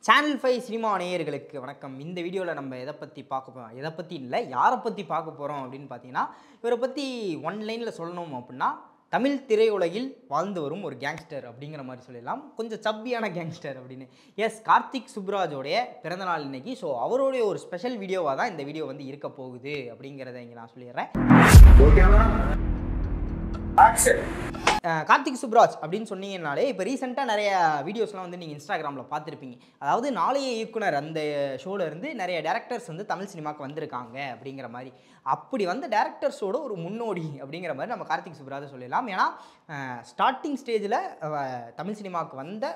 Channel 5 cinema நேயர்களுக்கு வணக்கம். இந்த வீடியோவில் நம்ம எதை பற்றி பார்க்க போகிறோம், எதை பற்றி இல்லை யாரை பற்றி பார்க்க போகிறோம் அப்படின்னு பார்த்தீங்கன்னா, இவரை பற்றி ஒன் லைனில் சொல்லணும் அப்படின்னா, தமிழ் திரையுலகில் வாழ்ந்து வரும் ஒரு கேங்ஸ்டர் அப்படிங்கிற மாதிரி சொல்லிடலாம். கொஞ்சம் சப்பியான கேங்ஸ்டர் அப்படின்னு. எஸ், கார்த்திக் சுப்ராஜோடைய பிறந்தநாள் இன்னைக்கு. ஸோ அவருடைய ஒரு ஸ்பெஷல் வீடியோவாக தான் இந்த வீடியோ வந்து இருக்க போகுது அப்படிங்கிறத இங்கே நான் சொல்லிடுறேன். கார்த்திக் சுப்ராஜ் அப்படின்னு சொன்னீங்கன்னாலே இப்போ ரீசெண்டாக நிறைய வீடியோஸ்லாம் வந்து நீங்கள் இன்ஸ்டாகிராமில் பார்த்துருப்பீங்க. அதாவது நாளைய இயக்குனர் அந்த ஷோவில் இருந்து நிறைய டேரக்டர்ஸ் வந்து தமிழ் சினிமாவுக்கு வந்திருக்காங்க அப்படிங்கிற மாதிரி. அப்படி வந்த டேரக்டர்ஸோட ஒரு முன்னோடி அப்படிங்கிற மாதிரி நம்ம கார்த்திக் சுப்ராஜை சொல்லலாம். ஏன்னா ஸ்டார்டிங் ஸ்டேஜில் தமிழ் சினிமாவுக்கு வந்த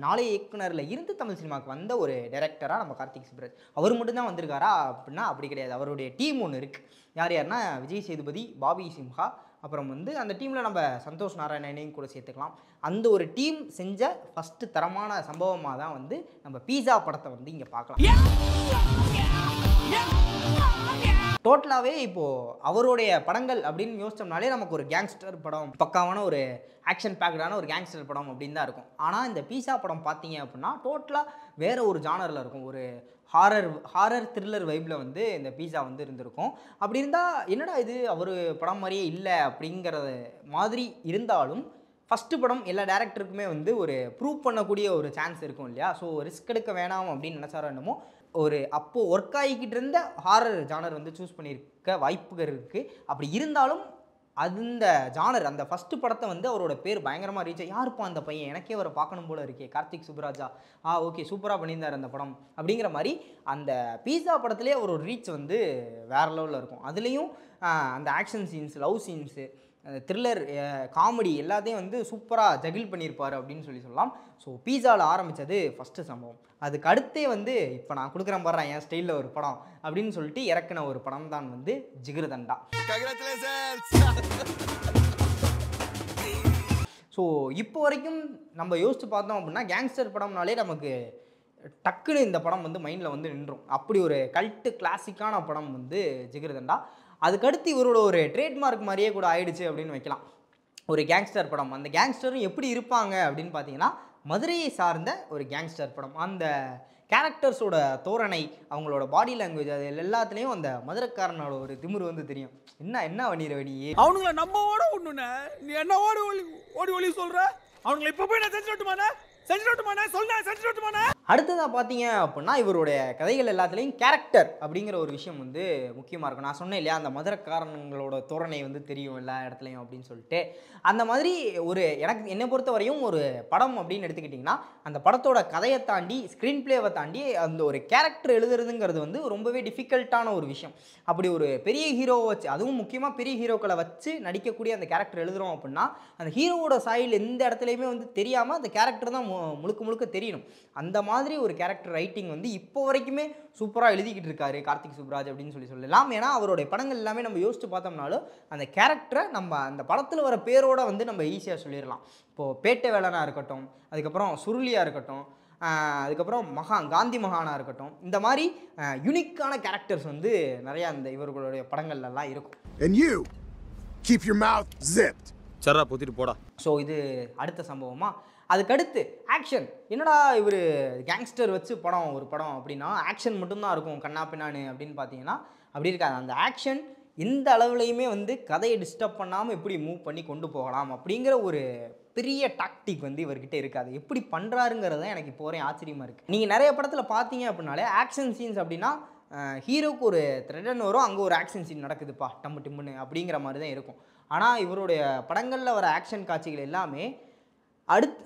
நாளைய இயக்குனரில் இருந்து தமிழ் சினிமாவுக்கு வந்த ஒரு டைரக்டராக நம்ம கார்த்திக் சுப்ராஜ். அவர் மட்டும்தான் வந்திருக்காரா அப்படின்னா அப்படி கிடையாது. அவருடைய டீம் ஒன்று இருக்குது. யார் யாருன்னா விஜய் சேதுபதி, பாபி சிம்ஹா, அப்புறம் வந்து அந்த டீமில் நம்ம சந்தோஷ் நாராயணனையும் கூட சேர்த்துக்கலாம். அந்த ஒரு டீம் செஞ்ச ஃபஸ்ட்டு தரமான சம்பவமாக தான் வந்து நம்ம பீஸா படத்தை வந்து இங்கே பார்க்கலாம். டோட்டலாகவே இப்போது அவருடைய படங்கள் அப்படின்னு யோசிச்சோம்னாலே நமக்கு ஒரு கேங்ஸ்டர் படம், பக்காவான ஒரு ஆக்ஷன் பேக்டான ஒரு கேங்ஸ்டர் படம் அப்படின்னு தான் இருக்கும். ஆனால் இந்த பீஸா படம் பார்த்தீங்க அப்படின்னா டோட்டலாக வேறு ஒரு ஜானரில் இருக்கும். ஒரு ஹாரர் த்ரில்லர் வைப்பில் வந்து இந்த பீஸா வந்து இருந்திருக்கும். அப்படி இருந்தால் என்னடா இது அவர் படம் மாதிரியே இல்லை அப்படிங்கிறது மாதிரி இருந்தாலும் ஃபஸ்ட்டு படம் எல்லா டேரக்டருக்குமே வந்து ஒரு ப்ரூவ் பண்ணக்கூடிய ஒரு சான்ஸ் இருக்கும் இல்லையா? ஸோ ரிஸ்க் எடுக்க வேணாம் அப்படின்னு நினச்சாரோ என்னமோ ஒரு அப்போது ஒர்க் ஆகிக்கிட்டு இருந்த ஹாரர் ஜானர் வந்து சூஸ் பண்ணியிருக்க வாய்ப்புகள் இருக்குது. அப்படி இருந்தாலும் அந்த ஜானர் அந்த ஃபஸ்ட்டு படத்தை வந்து அவரோட பேர் பயங்கரமாக ரீச். யாருப்பா அந்த பையன், எனக்கே அவரை பார்க்கணும் போல இருக்கே, கார்த்திக் சுப்ராஜா, ஓகே சூப்பராக பண்ணியிருந்தார் அந்த படம் அப்படிங்கிற மாதிரி அந்த பீஸா படத்துலேயே ஒரு ரீச் வந்து வேறு லெவலில் இருக்கும். அதுலேயும் அந்த action scenes, love scenes, thriller, comedy எல்லாத்தையும் வந்து சூப்பராக ஜகில் பண்ணியிருப்பார் அப்படின்னு சொல்லலாம். ஸோ பீஸாவில் ஆரம்பித்தது ஃபஸ்ட்டு சம்பவம். அதுக்கு அடுத்தே வந்து இப்போ நான் கொடுக்குறேன் பாரு என் ஸ்டைலில் ஒரு படம் அப்படின்னு சொல்லிட்டு இறக்குன ஒரு படம் தான் வந்து ஜிகிருதண்டா. ஸோ இப்போ வரைக்கும் நம்ம யோசிச்சு பார்த்தோம் அப்படின்னா கேங்ஸ்டர் படம்னாலே நமக்கு டக்குன்னு இந்த படம் வந்து மைண்டில் வந்து நின்றும். அப்படி ஒரு கல்ட்டு கிளாசிக்கான படம் வந்து ஜிகிருதண்டா. அதுக்கடுத்து இவரோட ஒரு ட்ரேட்மார்க் மாதிரியே கூட ஆயிடுச்சு அப்படின்னு வைக்கலாம். ஒரு கேங்ஸ்டர் படம், அந்த கேங்ஸ்டரும் எப்படி இருப்பாங்க அப்படின்னு பார்த்தீங்கன்னா மதுரையை சார்ந்த ஒரு கேங்ஸ்டர் படம். அந்த கேரக்டர்ஸோட தோரணை, அவங்களோட பாடி லாங்குவேஜ், அது எல்லாத்துலேயும் அந்த மதுரைக்காரனோட ஒரு திமிரு வந்து தெரியும். என்ன வணிரவணி அவனுங்களை நம்ம ஓட ஒண்ணுண்ணே, நீ என்ன ஓடி ஒளி சொல்ற? அவனுங்களை இப்போ போய் நான் செஞ்சுட்டுமானே அடுத்ததாக பார்த்தீங்க அப்படின்னா இவருடைய கதைகள் எல்லாத்துலேயும் கேரக்டர் அப்படிங்கிற ஒரு விஷயம் வந்து முக்கியமாக இருக்கும். நான் சொன்னேன் இல்லையா, அந்த மதுரைக்காரங்களோட தோரணை வந்து தெரியும் எல்லா இடத்துலையும் அப்படின்னு சொல்லிட்டு. அந்த மாதிரி ஒரு என்னை பொறுத்த வரையும் ஒரு படம் அப்படின்னு எடுத்துக்கிட்டிங்கன்னா அந்த படத்தோட கதையை தாண்டி, ஸ்க்ரீன் பிளேவை தாண்டி அந்த ஒரு கேரக்டர் எழுதுறதுங்கிறது வந்து ரொம்பவே டிஃபிகல்ட்டான ஒரு விஷயம். அப்படி ஒரு பெரிய ஹீரோவை வச்சு, அதுவும் முக்கியமாக பெரிய ஹீரோக்களை வச்சு நடிக்கக்கூடிய அந்த கேரக்டர் எழுதுகிறோம் அப்படின்னா அந்த ஹீரோவோட சாயில் எந்த இடத்துலையுமே வந்து தெரியாமல் அந்த கேரக்டர் தான் முழுக்க தெரியணும். அந்த மாதிரி ஒரு கேரக்டர் ரைட்டிங் வந்து இப்போ வரைக்குமே சூப்பராக எழுதிக்கிட்டு இருக்காரு கார்த்திக் சுப்ராஜ் அப்படின்னு சொல்லலாம். ஏன்னா அவருடைய படங்கள் எல்லாமே நம்ம யோசிச்சு பார்த்தோம்னாலும் அந்த கேரக்டரை நம்ம அந்த படத்தில் வர பேரோட வந்து நம்ம ஈஸியாக சொல்லிடலாம். இப்போது பேட்டை வேலனாக இருக்கட்டும், அதுக்கப்புறம் சுருளியாக இருக்கட்டும், அதுக்கப்புறம் காந்தி மகானாக இருக்கட்டும், இந்த மாதிரி யூனிக்கான கேரக்டர்ஸ் வந்து நிறையா அந்த இவர்களுடைய படங்கள்லாம் இருக்கும். And you keep your mouth zipped. சரா பொத்திட்டு போடா. ஸோ இது அடுத்த சம்பவமா. அதுக்கடுத்து ஆக்ஷன். என்னடா இவர் கேங்ஸ்டர் வச்சு ஒரு படம் அப்படின்னா ஆக்ஷன் மட்டும்தான் இருக்கும் கண்ணா பின்னான்னு அப்படின்னு பார்த்தீங்கன்னா அப்படி இருக்காது. அந்த ஆக்ஷன் எந்த அளவுலையுமே வந்து கதையை டிஸ்டர்ப் பண்ணாமல் எப்படி மூவ் பண்ணி கொண்டு போகலாம் அப்படிங்கிற ஒரு பெரிய டாக்டிக் வந்து இவர்கிட்ட இருக்காது. எப்படி பண்ணுறாருங்கிறது தான் எனக்கு இப்போ வரையும் ஆச்சரியமாக இருக்குது. நீங்கள் நிறைய படத்தில் பார்த்தீங்க அப்படின்னாலே ஆக்ஷன் சீன்ஸ் அப்படின்னா ஹீரோக்கு ஒரு த்ரெட்டன் வரும், அங்கே ஒரு ஆக்ஷன் சீன் நடக்குதுப்பா டம்மு டிம்முன்னு அப்படிங்கிற மாதிரி தான் இருக்கும். ஆனால் இவருடைய படங்களில் வர ஆக்ஷன் காட்சிகள் எல்லாமே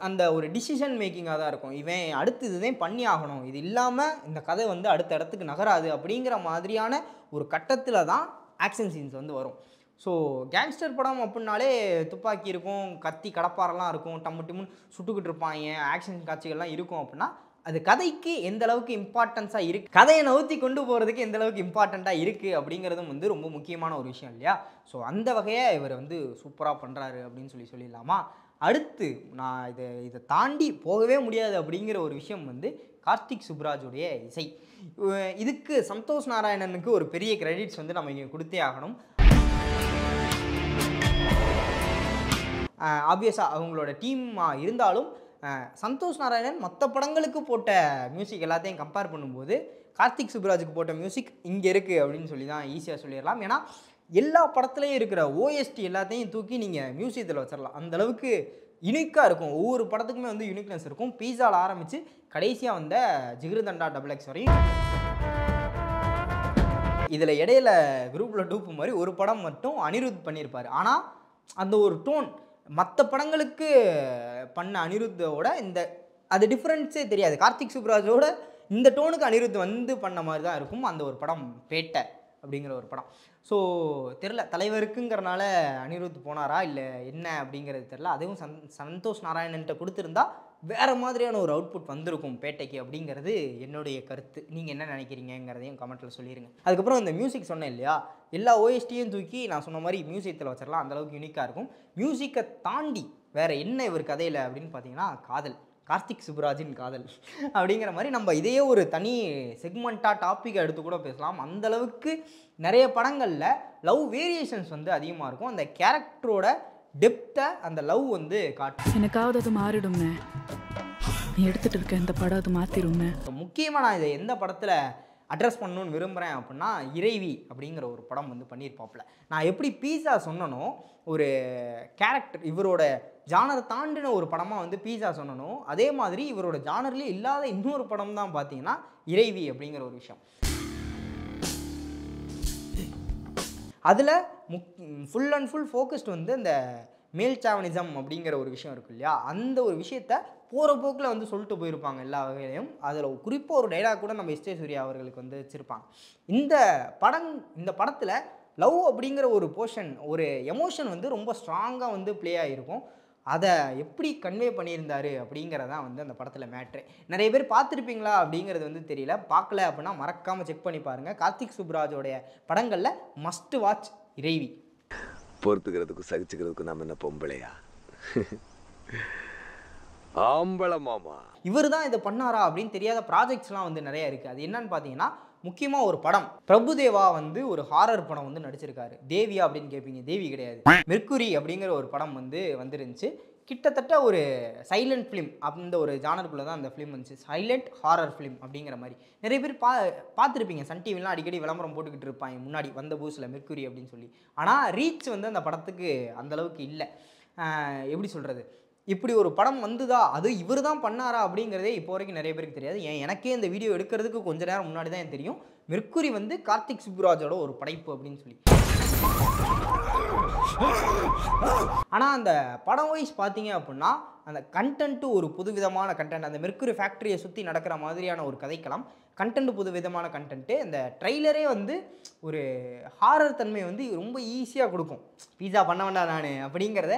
அந்த ஒரு டிசிஷன் மேக்கிங்காக தான் இருக்கும். இவன் அடுத்து இதுதான் பண்ணி ஆகணும், இது இல்லாமல் இந்த கதை வந்து அடுத்த இடத்துக்கு நகராது அப்படிங்கிற மாதிரியான ஒரு கட்டத்தில் தான் ஆக்ஷன் சீன்ஸ் வந்து வரும். ஸோ கேங்ஸ்டர் படம் அப்படின்னாலே துப்பாக்கி இருக்கும், கத்தி கடப்பாரெல்லாம் இருக்கும், டம்மு டிம்முன்னு சுட்டுக்கிட்டு இருப்பாங்க, ஆக்ஷன் காட்சிகள்லாம் இருக்கும். அப்படின்னா அது கதைக்கு எந்த அளவுக்கு இம்பார்ட்டன்ஸாக இருக்குது, கதையை நவுத்தி கொண்டு போகிறதுக்கு எந்த அளவுக்கு இம்பார்ட்டண்ட்டாக இருக்குது அப்படிங்கிறதும் வந்து ரொம்ப முக்கியமான ஒரு விஷயம் இல்லையா? ஸோ அந்த வகையை இவர் வந்து சூப்பராக பண்ணுறாரு அப்படின்னு சொல்லிடலாமா. அடுத்து நான் இதை தாண்டி போகவே முடியாது அப்படிங்கிற ஒரு விஷயம் வந்து கார்த்திக் சுப்ராஜுடைய இசை. இதுக்கு சந்தோஷ் நாராயணனுக்கு ஒரு பெரிய கிரெடிட்ஸ் வந்து நம்ம இங்கே கொடுத்தே ஆகணும். ஆப்வியஸாக அவங்களோட டீம் இருந்தாலும் சந்தோஷ் நாராயணன் மற்ற படங்களுக்கு போட்ட மியூசிக் எல்லாத்தையும் கம்பேர் பண்ணும்போது கார்த்திக் சுப்புராஜுக்கு போட்ட மியூசிக் இங்கே இருக்குது அப்படின்னு சொல்லி தான் ஈஸியாக சொல்லிடலாம். ஏன்னா எல்லா படத்துலையும் இருக்கிற ஓஎஸ்டி எல்லாத்தையும் தூக்கி நீங்கள் மியூசியத்தில் வச்சிடலாம். அந்தளவுக்கு யூனிக்காக இருக்கும். ஒவ்வொரு படத்துக்குமே வந்து யூனிக்னஸ் இருக்கும். பீஸாவில் ஆரம்பித்து கடைசியாக வந்த ஜிகிருதண்டா XX வரையும். இதில் இடையில குரூப்பில் டூப்பு மாதிரி ஒரு படம் மட்டும் அனிருத் பண்ணியிருப்பார். ஆனால் அந்த ஒரு டோன் மற்ற படங்களுக்கு பண்ண அனிருத்தோட இந்த அது டிஃப்ரென்ஸே தெரியாது. கார்த்திக் சுப்புராஜோட இந்த டோனுக்கு அனிருத் வந்து பண்ண மாதிரி தான் இருக்கும் அந்த ஒரு படம் பேட்டை அப்படிங்கிற ஒரு படம். ஸோ தெரில தலைவருக்குங்கிறனால அனிருத் போனாரா இல்லை என்ன அப்படிங்கிறது தெரில. அதுவும் சந்தோஷ் நாராயணன்ட்ட கொடுத்துருந்தா வேறு மாதிரியான ஒரு அவுட்புட் வந்திருக்கும் பேட்டைக்கு அப்படிங்கிறது என்னுடைய கருத்து. நீங்கள் என்ன நினைக்கிறீங்கிறதையும் கமெண்ட்டில் சொல்லிடுங்க. அதுக்கப்புறம் இந்த மியூசிக் சொன்னேன் இல்லையா, எல்லா ஓஎஸ்டியும் தூக்கி நான் சொன்ன மாதிரி மியூசியத்தில் வச்சிடலாம். அந்தளவுக்கு யூனிக்காக இருக்கும். மியூசிக்கை தாண்டி வேறு என்ன இவர் கதையில் அப்படின்னு பார்த்தீங்கன்னா காதல், கார்த்திக் சுப்புராஜின் காதல் அப்படிங்கிற மாதிரி நம்ம இதையே ஒரு தனி செக்மெண்ட்டாக டாப்பிக்கை எடுத்து கூட பேசலாம். அந்தளவுக்கு நிறைய படங்களில் லவ் வேரியேஷன்ஸ் வந்து அதிகமாக இருக்கும். அந்த கேரக்டரோட டெப்த்தை அந்த லவ் வந்து காட்டும். எனக்காவது அது மாறிடும்னே, நீ எடுத்துகிட்டு இருக்க இந்த படம் அது மாற்றிடும்னே. முக்கியமாக நான் இதை எந்த படத்தில் அட்ரஸ் பண்ணணும்னு விரும்புகிறேன் அப்படின்னா இறைவி அப்படிங்கிற ஒரு படம் வந்து பண்ணியிருப்பாப்புல. நான் எப்படி பீஸா சொன்னனோ ஒரு கேரக்டர் இவரோட ஜானர் தாண்டின ஒரு படமாக வந்து பீஸா சொன்னனோ அதே மாதிரி இவரோட ஜானர்லேயே இல்லாத இன்னொரு படம் தான் பார்த்தீங்கன்னா இறைவி அப்படிங்கிற ஒரு விஷயம். அதில் ஃபுல் அண்ட் ஃபுல் ஃபோக்கஸ்ட் வந்து இந்த மேல் சாவனிசம் அப்படிங்கிற ஒரு விஷயம் இருக்கு இல்லையா, அந்த ஒரு விஷயத்த போகிற போக்கில் வந்து சொல்லிட்டு போயிருப்பாங்க எல்லா வகையிலையும். அதில் குறிப்பாக ஒரு டைலாக் கூட நம்ம எஸ்.ஜே. சூர்யா அவர்களுக்கு வந்து வச்சுருப்பாங்க. இந்த படத்தில் லவ் அப்படிங்கிற ஒரு போர்ஷன், ஒரு எமோஷன் வந்து ரொம்ப ஸ்ட்ராங்காக வந்து ப்ளே ஆகிருக்கும். அதை எப்படி கன்வே பண்ணியிருந்தாரு அப்படிங்கிறதான் வந்து அந்த படத்தில் மேட்ரு. நிறைய பேர் பார்த்துருப்பீங்களா அப்படிங்கிறது வந்து தெரியல. பார்க்கல அப்படின்னா மறக்காமல் செக் பண்ணி பாருங்கள். கார்த்திக் சுப்புராஜோடைய படங்களில் மஸ்ட் வாட்ச் இறைவி. பொறுத்துக்கிறதுக்கும் சகிச்சுக்கிறதுக்கும் நம்ம என்ன பொம்பளையா? ஆம்பளை மாமா. இவர் தான் இதை பண்ணாரா அப்படின்னு தெரியாத ப்ராஜெக்ட்ஸ்லாம் வந்து நிறைய இருக்குது. அது என்னன்னு பார்த்தீங்கன்னா முக்கியமாக ஒரு படம் பிரபுதேவா வந்து ஒரு ஹாரர் படம் வந்து நடிச்சிருக்காரு. தேவியா அப்படின்னு கேட்பீங்க, தேவி கிடையாது, மெர்க்குரி அப்படிங்கிற ஒரு படம் வந்து வந்துருந்துச்சு. கிட்டத்தட்ட ஒரு சைலண்ட் ஃபிலிம் அந்த ஒரு ஜானருக்குள்ளே தான் அந்த ஃபிலிம் வந்துச்சு. சைலண்ட் ஹாரர் ஃபிலிம் அப்படிங்கிற மாதிரி நிறைய பேர் பார்த்துருப்பீங்க. சன் டிவிலாம் அடிக்கடி விளம்பரம் போட்டுக்கிட்டு இருப்பாங்க முன்னாடி வந்த பூஸில் மெர்க்குரி அப்படின்னு சொல்லி. ஆனால் ரீச் வந்து அந்த படத்துக்கு அந்தளவுக்கு இல்லை. எப்படி சொல்கிறது, இப்படி ஒரு படம் வந்துதா, அது இவர் தான் பண்ணாரா அப்படிங்கிறதே இப்போ வரைக்கும் நிறைய பேருக்கு தெரியாது. எனக்கே இந்த வீடியோ எடுக்கிறதுக்கு கொஞ்ச நேரம் முன்னாடி தான் எனக்கு தெரியும் மெர்க்குரி வந்து கார்த்திக் சுப்புராஜோட ஒரு படைப்பு அப்படின்னு சொல்லி. ஆனால் அந்த படம் வைஸ் பார்த்தீங்க அப்படின்னா அந்த கண்டென்ட்டு ஒரு புதுவிதமான கண்டென்ட். அந்த மெர்க்குரி ஃபேக்ட்ரியை சுற்றி நடக்கிற மாதிரியான ஒரு கதைக்கலாம். கண்டென்ட் புதுவிதமான கண்டென்ட்டு. இந்த ட்ரெய்லரே வந்து ஒரு ஹாரர் தன்மை வந்து ரொம்ப ஈஸியாக கொடுக்கும். பீஸா பண்ண வேண்டாம் நான் அப்படிங்கிறத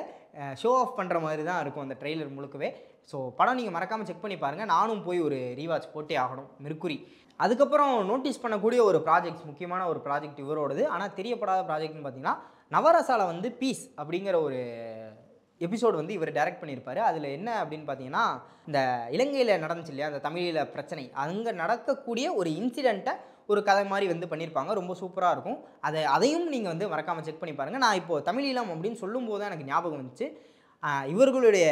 ஷோ ஆஃப் பண்ணுற மாதிரி தான் இருக்கும் அந்த ட்ரெய்லர் முழுக்கவே. ஸோ படம் நீங்கள் மறக்காமல் செக் பண்ணி பாருங்கள். நானும் போய் ஒரு ரீவாட்ச் போட்டே ஆகணும் மெர்க்குரி. அதுக்கப்புறம் நோட்டீஸ் பண்ணக்கூடிய ஒரு ப்ராஜெக்ட்ஸ், முக்கியமான ஒரு ப்ராஜெக்ட் இவரோடது. ஆனால் தெரியப்படாத ப்ராஜெக்ட்னு பார்த்தீங்கன்னா நவரசால வந்து பீஸ் அப்படிங்கிற ஒரு எபிசோடு வந்து இவர் டைரக்ட் பண்ணியிருப்பார். அதில் என்ன அப்படின்னு பார்த்தீங்கன்னா இந்த இலங்கையில் நடந்துச்சு இல்லையா அந்த தமிழில் பிரச்சனை, அங்கே நடக்கக்கூடிய ஒரு இன்சிடெண்ட்டை ஒரு கதை மாதிரி வந்து பண்ணியிருப்பாங்க. ரொம்ப சூப்பராக இருக்கும். அதையும் நீங்கள் வந்து மறக்காமல் செக் பண்ணி பாருங்கள். நான் இப்போது தமிழீழம் அப்படின்னு சொல்லும்போது தான் எனக்கு ஞாபகம் வந்துச்சு, இவர்களுடைய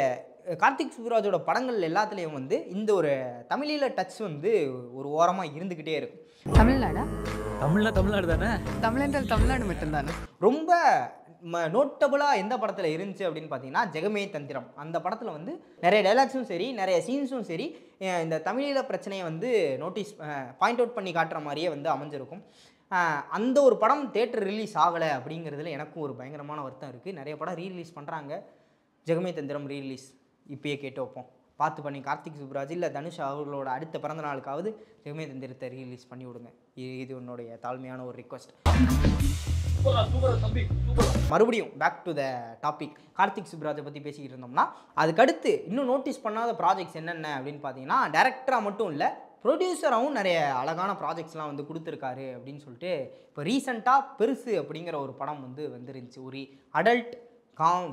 கார்த்திக் சுப்புராஜோட படங்கள் எல்லாத்துலேயும் வந்து இந்த ஒரு தமிழீழ டச் வந்து ஒரு ஓரமாக இருந்துக்கிட்டே இருக்கும். தமிழ்நாடா? தமிழ்நாடு தானே. தமிழ் என்றால் தமிழ்நாடு மட்டும்தானே. ரொம்ப நோட்டபுளாக எந்த படத்தில் இருந்துச்சு அப்படின்னு பார்த்தீங்கன்னா ஜெகமே தந்திரம். அந்த படத்தில் வந்து நிறைய டைலாக்ஸும் சரி, நிறைய சீன்ஸும் சரி, இந்த தமிழீழ பிரச்சனையை வந்து பாயிண்ட் அவுட் பண்ணி காட்டுற மாதிரியே வந்து அமைஞ்சிருக்கும். அந்த ஒரு படம் தேட்டர் ரிலீஸ் ஆகலை அப்படிங்கிறதுல எனக்கும் ஒரு பயங்கரமான வருத்தம் இருக்குது. நிறைய படம் ரீரிலீஸ் பண்ணுறாங்க. ஜெகமே தந்திரம் ரீரிலீஸ் இப்பயே கேட்டு வைப்போம். பார்த்து பண்ணி கார்த்திக் சுப்புராஜ் இல்லை தனுஷ் அவர்களோட அடுத்த பிறந்த நாளுக்காவது ஜெகமே தந்திரத்தை ரீரிலீஸ் பண்ணி விடுங்க. இது என்னுடைய தாழ்மையான ஒரு ரிக்வஸ்ட். மறுபடியும் back to the topic. Karthik சுப்புராஜை பற்றி பேசிக்கிட்டு இருந்தோம்னா அதுக்கடுத்து இன்னும் நோட்டீஸ் பண்ணாத ப்ராஜெக்ட்ஸ் என்னென்ன அப்படின்னு பார்த்தீங்கன்னா டேரக்டராக மட்டும் இல்லை ப்ரொடியூசராகவும் நிறைய அழகான ப்ராஜெக்ட்ஸ்லாம் வந்து கொடுத்துருக்காரு அப்படின்னு சொல்லிட்டு இப்போ ரீசெண்டாக பெருசு அப்படிங்கிற ஒரு படம் வந்து வந்துருந்துச்சு. ஒரு அடல்ட்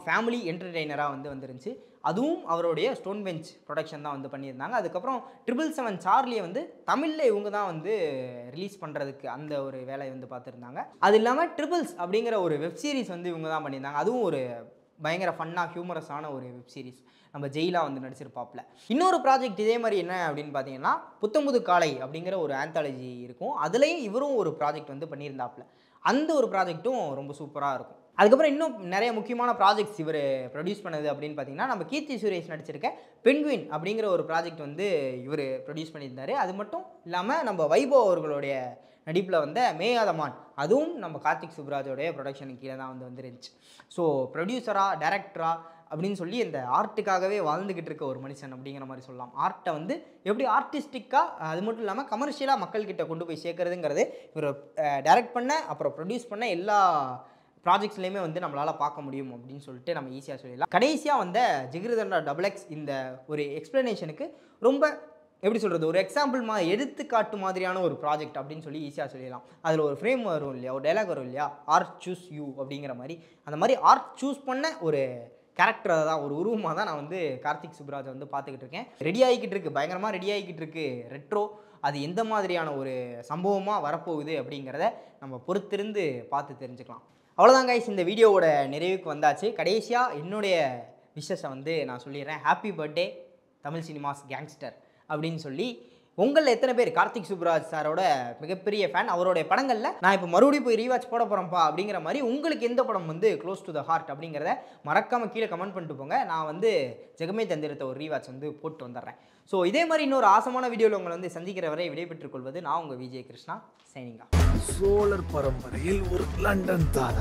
ஃபேமிலி என்டர்டெய்னராக வந்து வந்துருந்துச்சு. அதுவும் அவருடைய ஸ்டோன் பெஞ்ச் ப்ரொடக்ஷன் தான் வந்து பண்ணியிருந்தாங்க. அதுக்கப்புறம் 777 சார்லியை வந்து தமிழில் இவங்க தான் வந்து ரிலீஸ் பண்ணுறதுக்கு அந்த ஒரு வேலையை வந்து பார்த்துருந்தாங்க. அது இல்லாமல் ட்ரிபிள்ஸ் அப்படிங்கிற ஒரு வெப் சீரிஸ் வந்து இவங்க தான் பண்ணியிருந்தாங்க. அதுவும் ஒரு பயங்கர ஃபன்னாக ஹியூமரஸான ஒரு வெப் சீரிஸ். நம்ம ஜெயிலா வந்து நடிச்சிருப்பாப்ல. இன்னொரு ப்ராஜெக்ட் இதே மாதிரி என்ன அப்படின்னு பார்த்தீங்கன்னா புத்தம்புது காலை அப்படிங்கிற ஒரு ஆந்தாலஜி இருக்கும். அதுலேயும் இவரும் ஒரு ப்ராஜெக்ட் வந்து பண்ணியிருந்தாப்புல. அந்த ஒரு ப்ராஜெக்ட்டும் ரொம்ப சூப்பராக இருக்கும். அதுக்கப்புறம் இன்னும் நிறைய முக்கியமான ப்ராஜெக்ட்ஸ் இவர் ப்ரொடியூஸ் பண்ணது அப்படின்னு பார்த்தீங்கன்னா நம்ம கீர்த்தி சுரேஷ் நடிச்சிருக்க பென்குயின் அப்படிங்கிற ஒரு ப்ராஜெக்ட் வந்து இவர் ப்ரொடியூஸ் பண்ணியிருந்தார். அது மட்டும் இல்லாமல் நம்ம வைபவ் அவர்களுடைய நடிப்பில் வந்த மேயாதமான் அதுவும் நம்ம கார்த்திக் சுப்ராஜோடைய ப்ரொடக்ஷனுக்கு கீழே தான் வந்துருந்துச்சு. ஸோ ப்ரொடியூசராக டைரக்டராக அப்படின்னு சொல்லி இந்த ஆர்ட்டுக்காகவே வாழ்ந்துக்கிட்டு இருக்க ஒரு மனுஷன் அப்படிங்கிற மாதிரி சொல்லலாம். ஆர்ட்டை வந்து எப்படி ஆர்டிஸ்டிக்காக அது மட்டும் இல்லாமல் கமர்ஷியலாக மக்கள்கிட்ட கொண்டு போய் சேர்க்கறதுங்கிறது இவர் டைரக்ட் பண்ண அப்புறம் ப்ரொடியூஸ் பண்ண எல்லா ப்ராஜெக்ட்ஸ்லேயுமே வந்து நம்மளால் பார்க்க முடியும் அப்படின்னு சொல்லிட்டு நம்ம ஈஸியாக சொல்லிடலாம். கடைசியாக வந்த ஜிகிருதண்டா XX இந்த ஒரு எக்ஸ்ப்ளனேஷனுக்கு ரொம்ப எப்படி சொல்கிறது ஒரு எக்ஸாம்பிள் எடுத்துக்காட்டு மாதிரியான ஒரு ப்ராஜெக்ட் அப்படின்னு சொல்லி ஈஸியாக சொல்லிடலாம். அதில் ஒரு ஃப்ரேம் வரும் இல்லையா, ஒரு டைலாக் வரும் இல்லையா, ஆர்ட் சூஸ் யூ அப்படிங்கிற மாதிரி. அந்த மாதிரி ஆர்ட் சூஸ் பண்ண ஒரு கேரக்டரை தான் ஒரு உருவமாக தான் நான் வந்து கார்த்திக் சுப்ராஜை வந்து பார்த்துக்கிட்டு இருக்கேன். ரெடி ஆகிக்கிட்டு இருக்கு, பயங்கரமாக ரெடி ஆகிக்கிட்டு இருக்கு ரெட்ரோ. அது எந்த மாதிரியான ஒரு சம்பவமாக வரப்போகுது அப்படிங்கிறத நம்ம பொறுத்திருந்து பார்த்து தெரிஞ்சுக்கலாம். அவ்வளோதான் கைஸ், இந்த வீடியோவோட நிறைவுக்கு வந்தாச்சு. கடைசியாக என்னுடைய விஷஸை வந்து நான் சொல்லிடுறேன். Happy birthday Tamil cinemas gangster அப்படின்னு சொல்லி. உங்களில் எத்தனை பேர் கார்த்திக் சுப்ராஜ் சாரோட மிகப்பெரிய ஃபேன், அவருடைய படங்களில் நான் இப்போ மறுபடியும் போய் ரீவாட்ச் போட போகிறேன்ப்பா அப்படிங்கிற மாதிரி உங்களுக்கு எந்த படம் வந்து க்ளோஸ் டு த ஹார்ட் அப்படிங்கிறத மறக்காமல் கீழே கமெண்ட் பண்ணிட்டு போங்க. நான் வந்து ஜெகமே தந்திரத்தை ஒரு ரீவாட்ச் வந்து போட்டு வந்துடுறேன். ஸோ இதே மாதிரி இன்னொரு ஆசமான வீடியோவில் உங்களை வந்து சந்திக்கிற வரை விடைபெற்றுக் கொள்வது நான் உங்கள் விஜய் கிருஷ்ணா. சைனிங்கா. சோழர் பரம்பரையில் ஒரு லண்டன் தாதா.